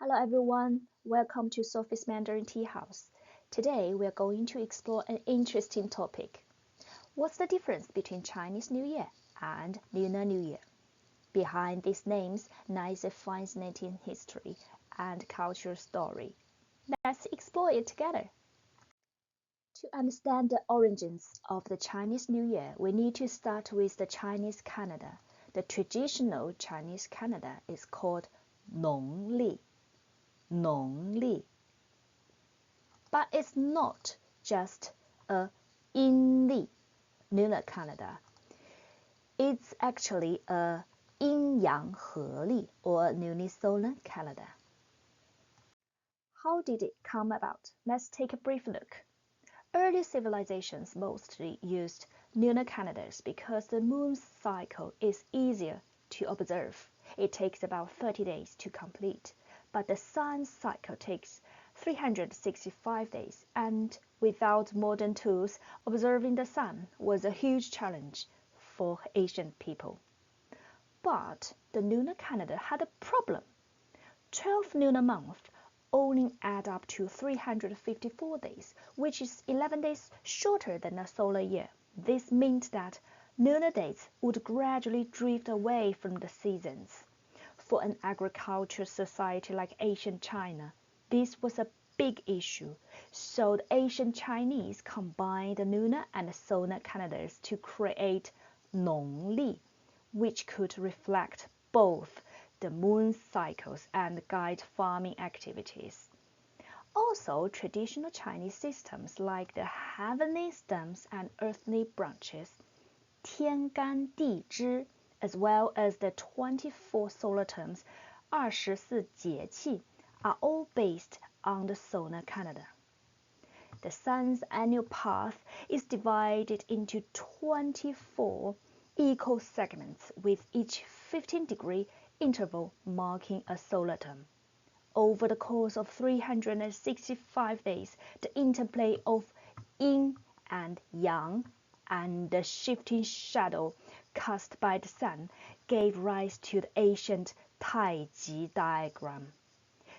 Hello everyone, welcome to Sophie's Mandarin Tea House. Today we are going to explore an interesting topic. What's the difference between Chinese New Year and Lunar New Year? Behind these names lies a fascinating history and cultural story. Let's explore it together. To understand the origins of the Chinese New Year, we need to start with the Chinese calendar. The traditional Chinese calendar is called 农历. 农历. But it's not just a 阴历 lunar calendar. It's actually a 阴阳合历 or lunisolar calendar. How did it come about? Let's take a brief look. Early civilizations mostly used lunar calendars because the moon's cycle is easier to observe. It takes about 30 days to complete, but the sun's cycle takes 365 days, and without modern tools, observing the sun was a huge challenge for ancient people. But the lunar calendar had a problem. 12 lunar months only add up to 354 days, which is 11 days shorter than a solar year. This meant that lunar days would gradually drift away from the seasons. For an agricultural society like ancient China, this was a big issue, so the ancient Chinese combined the lunar and solar calendars to create 农历, which could reflect both the moon cycles and guide farming activities. Also, traditional Chinese systems like the heavenly stems and earthly branches, 天干地支, as well as the 24 solar terms, 24节气, are all based on the solar calendar. The sun's annual path is divided into 24 equal segments, with each 15-degree interval marking a solar term. Over the course of 365 days, the interplay of yin and yang and the shifting shadow cast by the sun gave rise to the ancient Taiji diagram,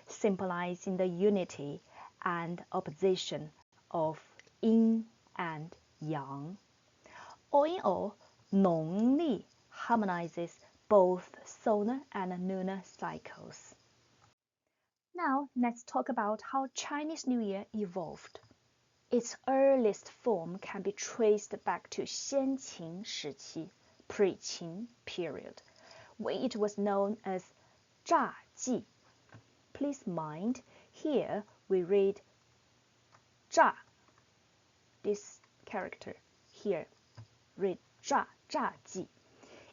symbolizing the unity and opposition of yin and yang. All in all, 农历 harmonizes both solar and lunar cycles. Now let's talk about how Chinese New Year evolved. Its earliest form can be traced back to 先秦时期, pre-Qin period, when it was known as 乍祭. Please mind, here we read 乍. This character here read 乍祭.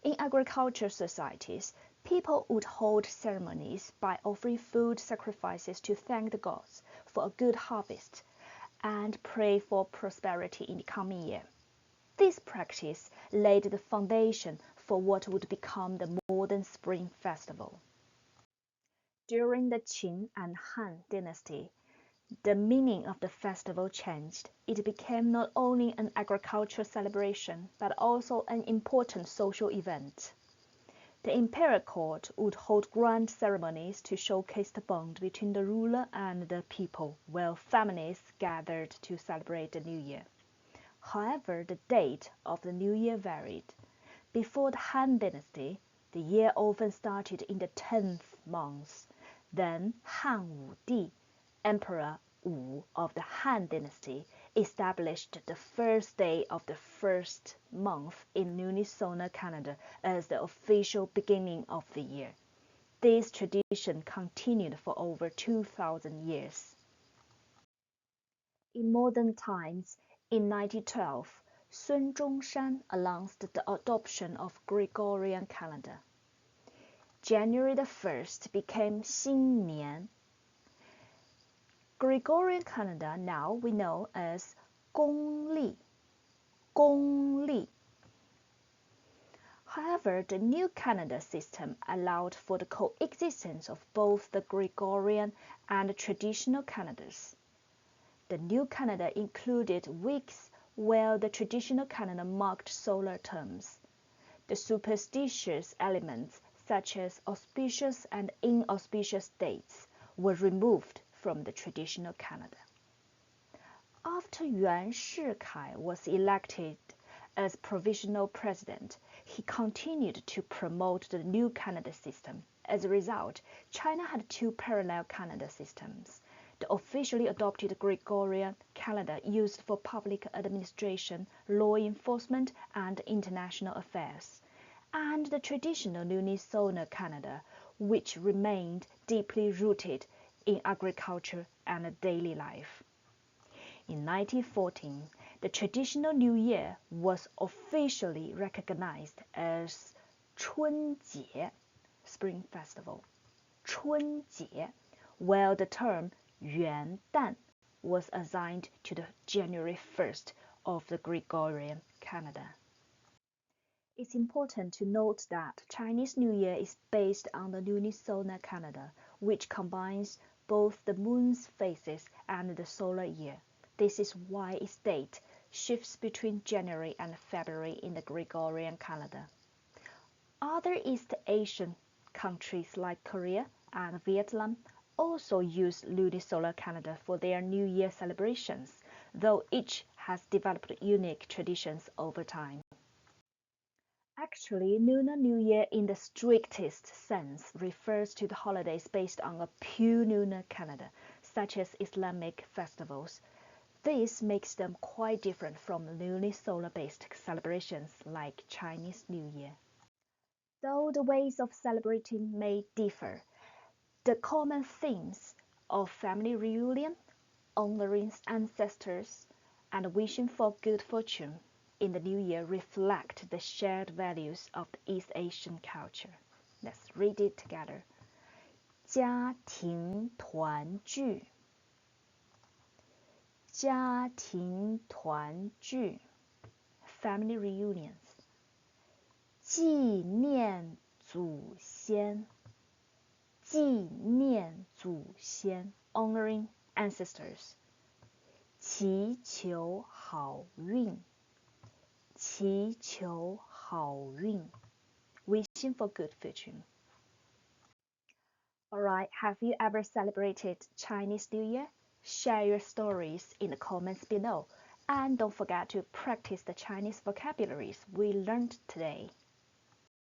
In agricultural societies, people would hold ceremonies by offering food sacrifices to thank the gods for a good harvest and pray for prosperity in the coming year. This practice laid the foundation for what would become the modern Spring Festival. During the Qin and Han dynasty, the meaning of the festival changed. It became not only an agricultural celebration, but also an important social event. The imperial court would hold grand ceremonies to showcase the bond between the ruler and the people, while families gathered to celebrate the new year. However, the date of the new year varied. Before the Han dynasty, the year often started in the 10th month. Then Han Wudi, Emperor Wu of the Han dynasty, established the first day of the first month in lunisolar calendar as the official beginning of the year. This tradition continued for over 2,000 years. In modern times, in 1912, Sun Zhongshan announced the adoption of Gregorian calendar. January the 1st became 新年. Gregorian calendar now we know as 公历. However, the new calendar system allowed for the coexistence of both the Gregorian and traditional calendars. The new calendar included weeks, while the traditional calendar marked solar terms. The superstitious elements, such as auspicious and inauspicious dates, were removed from the traditional calendar. After Yuan Shikai was elected as provisional president, he continued to promote the new calendar system. As a result, China had two parallel calendar systems: the officially adopted Gregorian calendar used for public administration, law enforcement, and international affairs, and the traditional lunisolar calendar, which remained deeply rooted in agriculture and daily life. In 1914, the traditional New Year was officially recognized as 春节, Spring Festival, 春节, while the term 元旦 was assigned to the January 1st of the Gregorian calendar. It's important to note that Chinese New Year is based on the lunisolar calendar, which combines both the moon's phases and the solar year. This is why its date shifts between January and February in the Gregorian calendar. Other East Asian countries like Korea and Vietnam also use lunisolar calendar for their New Year celebrations, though each has developed unique traditions over time. Actually, Lunar New Year in the strictest sense refers to the holidays based on a pure lunar calendar, such as Islamic festivals. This makes them quite different from lunisolar-based celebrations like Chinese New Year. Though the ways of celebrating may differ, the common themes of family reunion, honoring ancestors, and wishing for good fortune in the new year reflect the shared values of the East Asian culture. Let's read it together. 家庭团聚，家庭团聚 ，family reunions。纪念祖先，纪念祖先 ，honoring ancestors。祈求好运，祈求好运 ，wishing for good fortune. Alright, have you ever celebrated Chinese New Year? Share your stories in the comments below. And don't forget to practice the Chinese vocabularies we learned today.